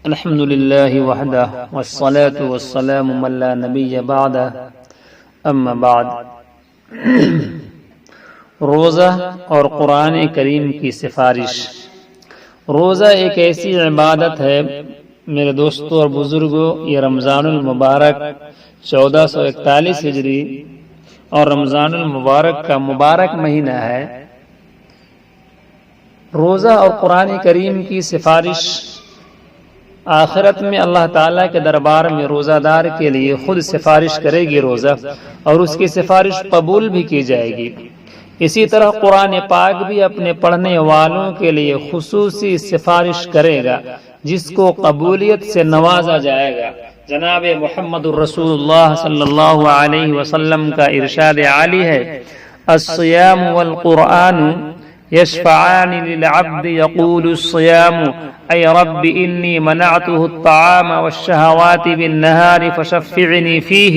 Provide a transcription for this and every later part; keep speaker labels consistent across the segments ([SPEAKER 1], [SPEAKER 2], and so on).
[SPEAKER 1] الحمد للہ وحدہ والصلاة والسلام من لا نبی بعدہ اما بعد۔ روزہ اور قرآن کریم کی سفارش۔ روزہ ایک ایسی عبادت ہے میرے دوستوں اور بزرگوں، یہ رمضان المبارک 1441 ہجری اور رمضان المبارک کا مبارک مہینہ ہے۔ روزہ اور قرآن کریم کی سفارش آخرت میں اللہ تعالیٰ کے دربار میں روزہ دار کے لیے خود سفارش کرے گی روزہ، اور اس کی سفارش قبول بھی کی جائے گی۔ اسی طرح قرآن پاک بھی اپنے پڑھنے والوں کے لیے خصوصی سفارش کرے گا جس کو قبولیت سے نوازا جائے گا۔ جناب محمد الرسول اللہ صلی اللہ علیہ وسلم کا ارشاد عالی ہے: الصیام والقرآن یشفعان للعبد یقول الصیام اے رب انی منعته الطعام والشہوات بالنہار فشفعنی فیہ،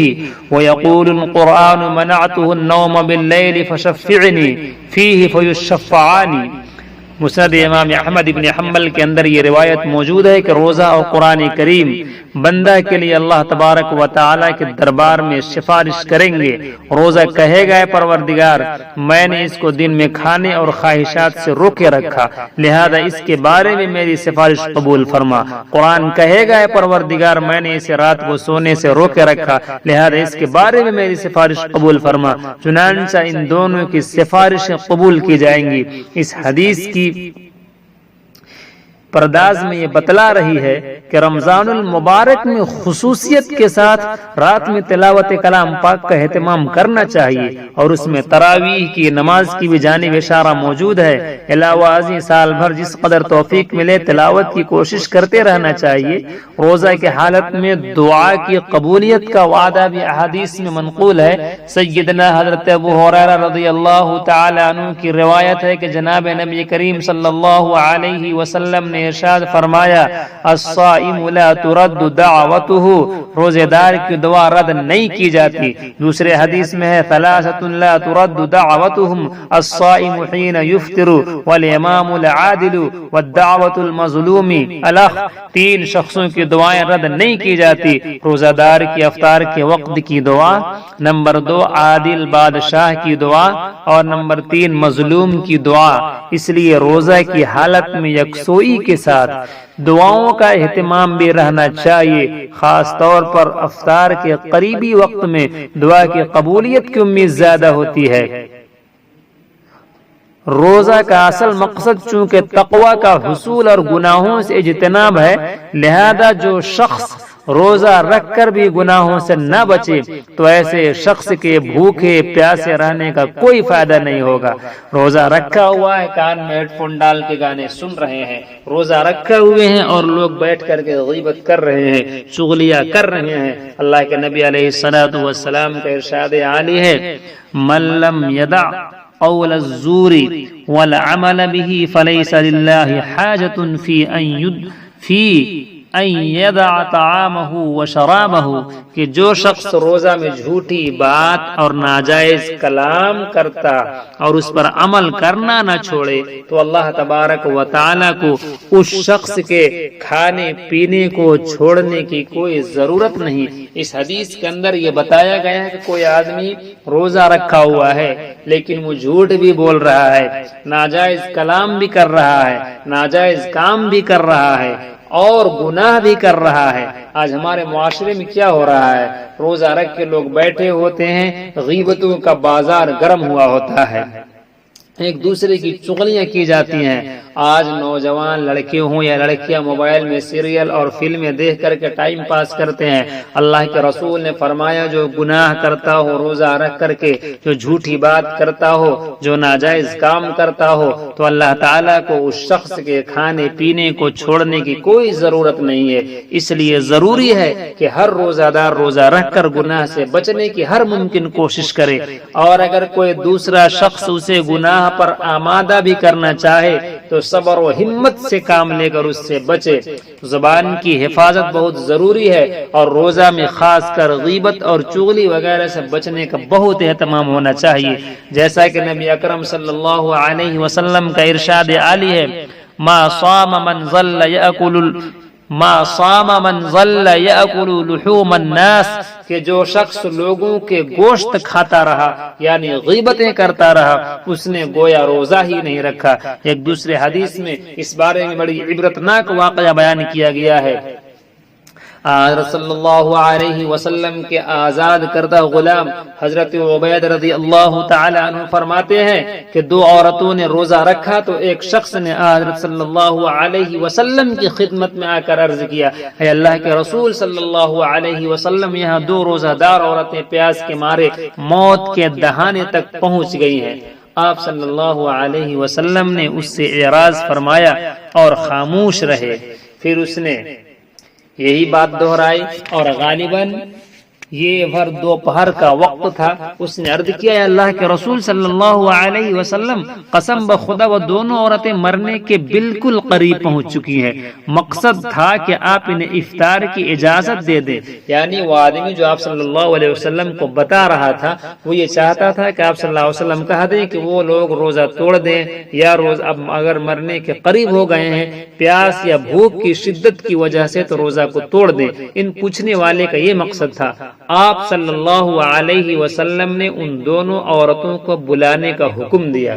[SPEAKER 1] ویقول القرآن منعته النوم باللیل فشفعنی فیہ فیشفعانی۔ مسند امام احمد بن حنبل کے اندر یہ روایت موجود ہے کہ روزہ اور قرآن کریم بندہ کے لیے اللہ تبارک و تعالیٰ کے دربار میں سفارش کریں گے۔ روزہ کہے گا: پروردگار، میں نے اس کو دن میں کھانے اور خواہشات سے روکے رکھا، لہذا اس کے بارے میں میری سفارش قبول فرما۔ قرآن کہے گا: پروردگار، میں نے اسے رات کو سونے سے روکے رکھا، لہذا اس کے بارے میں میری سفارش قبول فرما۔ چنانچہ ان دونوں کی سفارشیں قبول کی جائیں گی۔ اس حدیث کی پرداز میں یہ بتلا رہی ہے کہ رمضان المبارک میں خصوصیت کے ساتھ رات میں تلاوت کلام پاک کا اہتمام کرنا چاہیے، اور اس میں تراویح کی نماز کی بھی جانب اشارہ موجود ہے۔ علاوہ ازیں سال بھر جس قدر توفیق ملے تلاوت کی کوشش کرتے رہنا چاہیے۔ روزہ کی حالت میں دعا کی قبولیت کا وعدہ بھی احادیث میں منقول ہے۔ سیدنا حضرت ابو ہریرہ رضی اللہ تعالی عنہ کی روایت ہے کہ جناب نبی کریم صلی اللہ علیہ وسلم نے ارشاد فرمایا: الصائم لا ترد دعوته، روزے دار کی دعا رد نہیں کی جاتی۔ دوسرے حدیث میں ہے: ثلاثة لا ترد دعوتهم، الصائم حين يفطر والامام العادل والدعوة المظلوم الاخ۔ تین شخصوں کی دعائیں رد نہیں کی جاتی: روزہ دار کی افطار کے وقت کی دعا، نمبر 2 عادل بادشاہ کی دعا، اور نمبر 3 مظلوم کی دعا۔ اس لیے روزہ کی حالت میں یکسوئی کے ساتھ دعاؤں کا اہتمام بھی رہنا چاہیے۔ خاص طور پر افطار کے قریبی وقت میں دعا کی قبولیت کی امید زیادہ ہوتی ہے۔ روزہ کا اصل مقصد چونکہ تقوی کا حصول اور گناہوں سے اجتناب ہے، لہذا جو شخص روزہ رکھ کر بھی گناہوں سے نہ بچے تو ایسے شخص کے بھوکے پیاسے رہنے کا کوئی فائدہ نہیں ہوگا۔ روزہ رکھا ہوا ہے، کان میں ہیڈ فون ڈال کے گانے سن رہے ہیں، روزہ رکھے ہوئے ہیں اور لوگ بیٹھ کر کے غیبت کر رہے ہیں، چغلیاں کر رہے ہیں۔ اللہ کے نبی علیہ الصلوۃ والسلام کا ارشاد عالی ہے: من لم یدع قول الزور والعمل به فليس لله حاجة في ان یدع طعامه وشرابه، کہ جو شخص روزہ میں جھوٹی بات اور ناجائز کلام کرتا اور اس پر عمل کرنا نہ چھوڑے تو اللہ تبارک و تعالی کو اس شخص کے کھانے پینے کو چھوڑنے کی کوئی ضرورت نہیں۔ اس حدیث کے اندر یہ بتایا گیا ہے کہ کوئی آدمی روزہ رکھا ہوا ہے لیکن وہ جھوٹ بھی بول رہا ہے، ناجائز کلام بھی کر رہا ہے، ناجائز کام بھی کر رہا ہے اور گناہ بھی کر رہا ہے۔ آج ہمارے معاشرے میں کیا ہو رہا ہے؟ روزہ رکھ کے لوگ بیٹھے ہوتے ہیں، غیبتوں کا بازار گرم ہوا ہوتا ہے، ایک دوسرے کی چغلیاں کی جاتی ہیں۔ آج نوجوان لڑکے ہوں یا لڑکیاں موبائل میں سیریل اور فلمیں دیکھ کر کے ٹائم پاس کرتے ہیں۔ اللہ کے رسول نے فرمایا: جو گناہ کرتا ہو روزہ رکھ کر کے، جو جھوٹی بات کرتا ہو، جو ناجائز کام کرتا ہو، تو اللہ تعالیٰ کو اس شخص کے کھانے پینے کو چھوڑنے کی کوئی ضرورت نہیں ہے۔ اس لیے ضروری ہے کہ ہر روزہ دار روزہ رکھ کر گناہ سے بچنے کی ہر ممکن کوشش کرے، اور اگر کوئی دوسرا شخص اسے گناہ پر آمادہ بھی کرنا چاہے تو صبر و ہمت سے کام لے کر اس سے بچے۔ زبان کی حفاظت بہت ضروری ہے، اور روزہ میں خاص کر غیبت اور چغلی وغیرہ سے بچنے کا بہت اہتمام ہونا چاہیے۔ جیسا کہ نبی اکرم صلی اللہ علیہ وسلم کا ارشاد عالی ہے: ما صام من ظل ما صام من ظل یاکل لحوم الناس، کہ جو شخص لوگوں کے گوشت کھاتا رہا یعنی غیبتیں کرتا رہا اس نے گویا روزہ ہی نہیں رکھا۔ ایک دوسرے حدیث میں اس بارے میں بڑی عبرتناک واقعہ بیان کیا گیا ہے۔ حضرت صلی اللہ علیہ وسلم کے آزاد کردہ غلام حضرت عبید رضی اللہ تعالی عنہ فرماتے ہیں کہ دو عورتوں نے روزہ رکھا تو ایک شخص نے حضرت صلی اللہ علیہ وسلم کی خدمت میں آ کر عرض کیا، اے اللہ کے رسول صلی اللہ علیہ وسلم، یہاں دو روزہ دار عورتیں پیاس کے مارے موت کے دہانے تک پہنچ گئی ہیں۔ آپ صلی اللہ علیہ وسلم نے اس سے اعراض فرمایا اور خاموش رہے۔ پھر اس نے یہی بات دہرائی اور غالباً یہ بھر دوپہر کا وقت تھا۔ اس نے عرض کیا، اے اللہ کے رسول صلی اللہ علیہ وسلم، قسم بخدا وہ دونوں عورتیں مرنے کے بالکل قریب پہنچ چکی ہیں۔ مقصد تھا کہ آپ انہیں افطار کی اجازت دے دیں، یعنی وہ آدمی جو آپ صلی اللہ علیہ وسلم کو بتا رہا تھا وہ یہ چاہتا تھا کہ آپ صلی اللہ علیہ وسلم کہہ دیں کہ وہ لوگ روزہ توڑ دیں، یا روز اب اگر مرنے کے قریب ہو گئے ہیں پیاس یا بھوک کی شدت کی وجہ سے تو روزہ کو توڑ دیں۔ ان پوچھنے والے کا یہ مقصد تھا۔ آپ صلی اللہ علیہ وسلم نے ان دونوں عورتوں کو بلانے کا حکم دیا،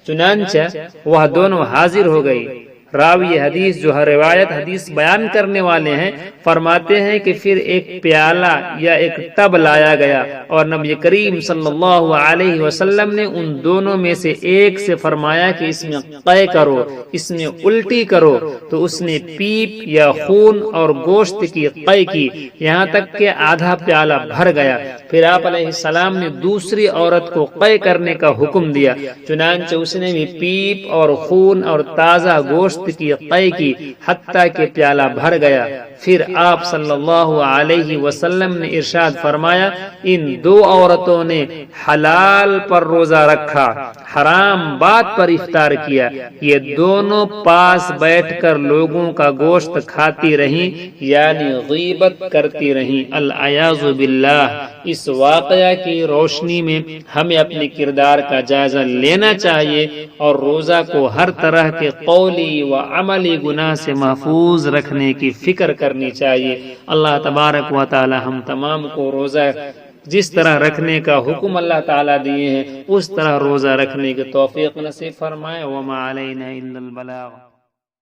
[SPEAKER 1] چنانچہ وہ دونوں حاضر ہو گئی۔ راوی حدیث جو روایت حدیث بیان کرنے والے ہیں فرماتے ہیں کہ پھر ایک پیالہ یا ایک ٹب لایا گیا اور نبی کریم صلی اللہ علیہ وسلم نے ان دونوں میں سے ایک سے فرمایا کہ اس میں قے کرو، اس میں الٹی کرو، تو اس نے پیپ یا خون اور گوشت کی قے کی یہاں تک کہ آدھا پیالہ بھر گیا۔ پھر آپ علیہ السلام نے دوسری عورت کو قے کرنے کا حکم دیا، چنانچہ اس نے بھی پیپ اور خون اور تازہ گوشت کی قے کی حتیٰ کہ پیالہ بھر گیا۔ پھر آپ صلی اللہ علیہ وسلم نے ارشاد فرمایا، ان دو عورتوں نے حلال پر روزہ رکھا، حرام بات پر افطار کیا، یہ دونوں پاس بیٹھ کر لوگوں کا گوشت کھاتی رہیں یعنی غیبت کرتی رہیں۔ العیاذ باللہ۔ اس واقعہ کی روشنی میں ہمیں اپنے کردار کا جائزہ لینا چاہیے اور روزہ کو ہر طرح کے قولی و عملی گناہ سے محفوظ رکھنے کی فکر کرنی چاہیے۔ اللہ تبارک و تعالی ہم تمام کو روزہ جس طرح رکھنے کا حکم اللہ تعالی دیے ہیں اس طرح روزہ رکھنے کی توفیق نصیب فرمائے۔ وما علینا الا البلاغ۔